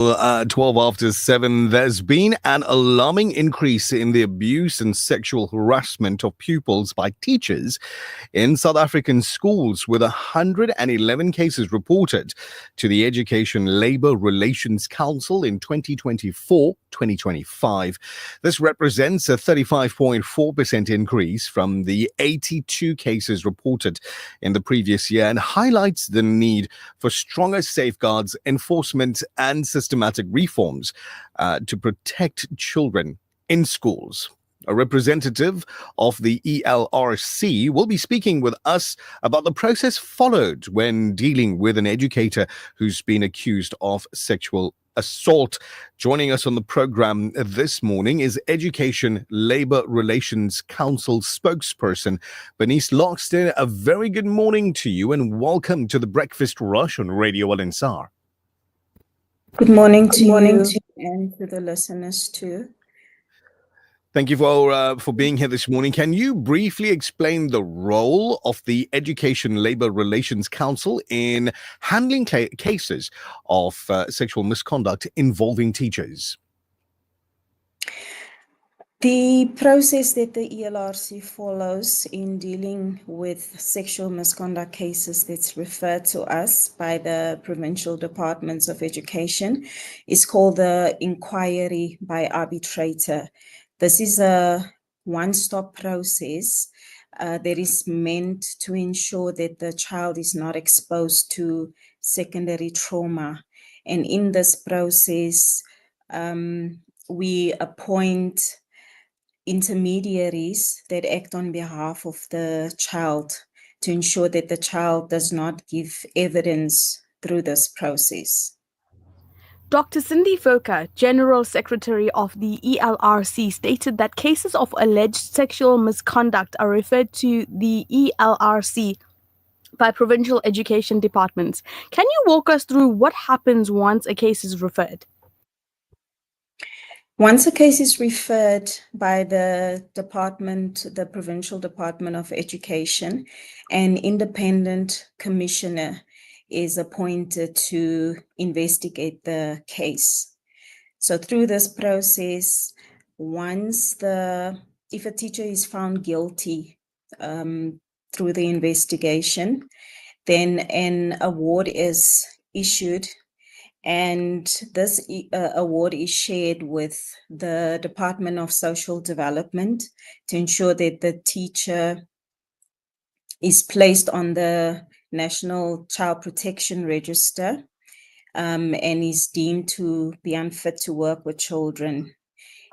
12 after 7, there's been an alarming increase in the abuse and sexual harassment of pupils by teachers in South African schools, with 111 cases reported to the Education Labour Relations Council in 2024-2025. This represents a 35.4% increase from the 82 cases reported in the previous year and highlights the need for stronger safeguards, enforcement, and systematic reforms to protect children in schools. A representative of the ELRC will be speaking with us about the process followed when dealing with an educator who's been accused of sexual assault. Joining us on the program this morning is Education Labour Relations Council spokesperson Bernice Loxton. A very good morning to you and welcome to the Breakfast Rush on Radio Al-Ansar. Good morning to you and to the listeners too. Thank you for being here this morning. Can you briefly explain the role of the Education Labour Relations Council in handling cases of sexual misconduct involving teachers? The process that the ELRC follows in dealing with sexual misconduct cases that's referred to us by the Provincial Departments of Education is called the Inquiry by Arbitrator. This is a one-stop process that is meant to ensure that the child is not exposed to secondary trauma. And in this process, we appoint intermediaries that act on behalf of the child to ensure that the child does not give evidence through this process. Dr. Cindy Foka, General Secretary of the ELRC, stated that cases of alleged sexual misconduct are referred to the ELRC by provincial education departments. Can you walk us through what happens once a case is referred? Once a case is referred by the department, the Provincial Department of Education, an independent commissioner is appointed to investigate the case. So through this process, if a teacher is found guilty through the investigation, then an award is issued. And this award is shared with the Department of Social Development to ensure that the teacher is placed on the National Child Protection Register and is deemed to be unfit to work with children.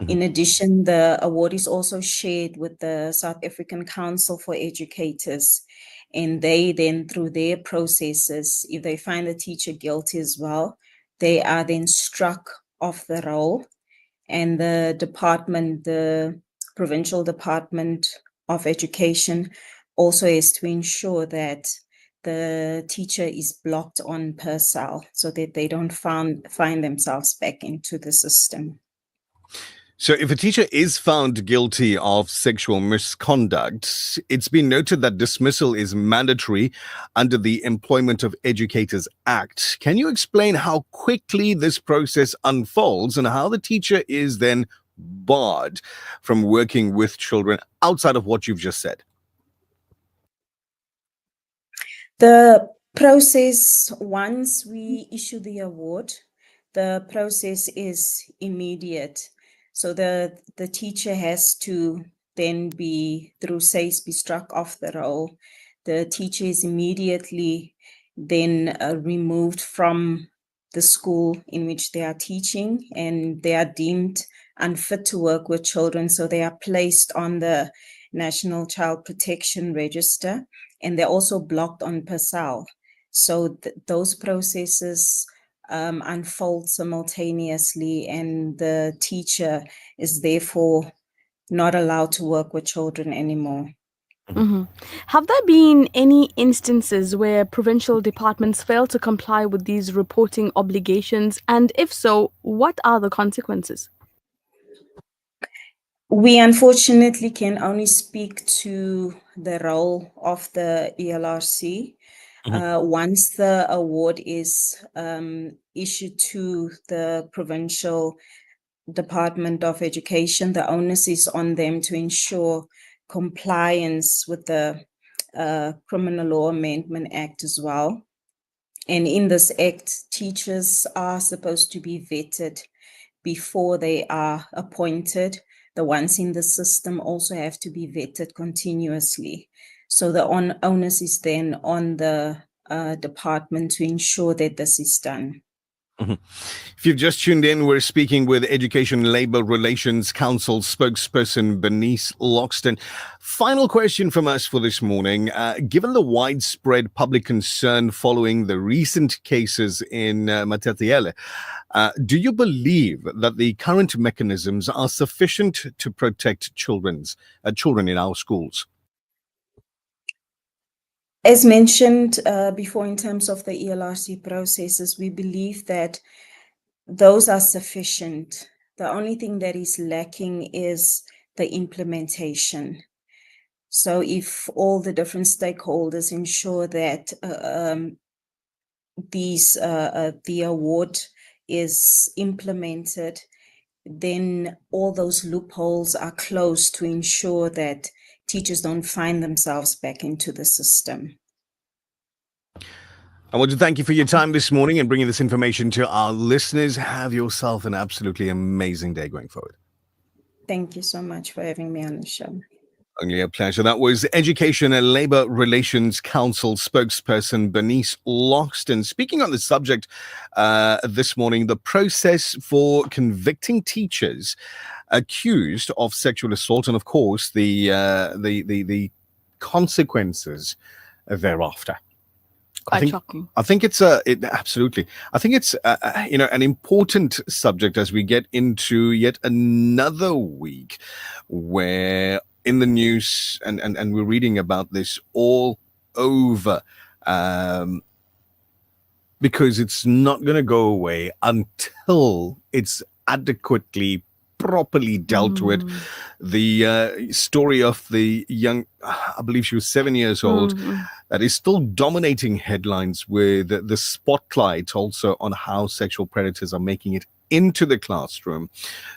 Mm-hmm. In addition, the award is also shared with the South African Council for Educators. And they then, through their processes, if they find the teacher guilty as well, they are then struck off the roll, and the Provincial Department of Education also has to ensure that the teacher is blocked on PERSAL so that they don't find themselves back into the system. So if a teacher is found guilty of sexual misconduct, it's been noted that dismissal is mandatory under the Employment of Educators Act. Can you explain how quickly this process unfolds and how the teacher is then barred from working with children outside of what you've just said? The process, once we issue the award, the process is immediate. So the teacher has to then be struck off the roll. The teacher is immediately then removed from the school in which they are teaching, and they are deemed unfit to work with children. So they are placed on the National Child Protection Register, and they're also blocked on PERSAL. So those processes unfold simultaneously, and the teacher is therefore not allowed to work with children anymore. Mm-hmm. Have there been any instances where provincial departments fail to comply with these reporting obligations? And if so, what are the consequences? We unfortunately can only speak to the role of the ELRC. Once the award is issued to the provincial Department of Education, the onus is on them to ensure compliance with the Criminal Law Amendment Act as well. And in this act, teachers are supposed to be vetted before they are appointed. The ones in the system also have to be vetted continuously. So the onus is then on the department to ensure that this is done. If you've just tuned in, we're speaking with Education and Labour Relations Council spokesperson Bernice Loxton. Final question from us for this morning. Given the widespread public concern following the recent cases in Matatiele, do you believe that the current mechanisms are sufficient to protect children in our schools? As mentioned before, in terms of the ELRC processes, we believe that those are sufficient. The only thing that is lacking is the implementation. So if all the different stakeholders ensure that the award is implemented, then all those loopholes are closed to ensure that teachers don't find themselves back into the system. I want to thank you for your time this morning and bringing this information to our listeners. Have yourself an absolutely amazing day going forward. Thank you so much for having me on the show. Only a pleasure. That was Education and Labour Relations Council spokesperson Bernice Loxton. Speaking on the subject this morning, the process for convicting teachers accused of sexual assault, and of course the consequences thereafter. Quite shocking. I think it's absolutely. I think it's an important subject as we get into yet another week where in the news and we're reading about this all over because it's not going to go away until it's adequately properly dealt with. The story of the young, I believe she was 7 years old, that is still dominating headlines with the spotlight also on how sexual predators are making it into the classroom.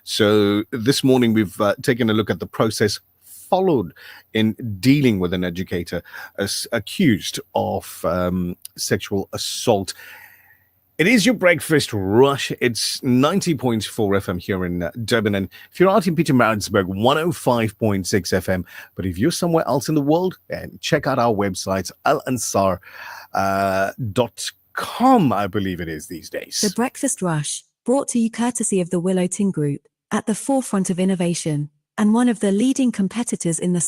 So this morning we've taken a look at the process followed in dealing with an educator accused of sexual assault. It is your breakfast rush. It's 90.4 FM here in Durban. And if you're out in Pietermaritzburg, 105.6 FM. But if you're somewhere else in the world, and check out our website, alansar.com, I believe it is these days. The Breakfast Rush, brought to you courtesy of the Willowton Group, at the forefront of innovation, and one of the leading competitors in the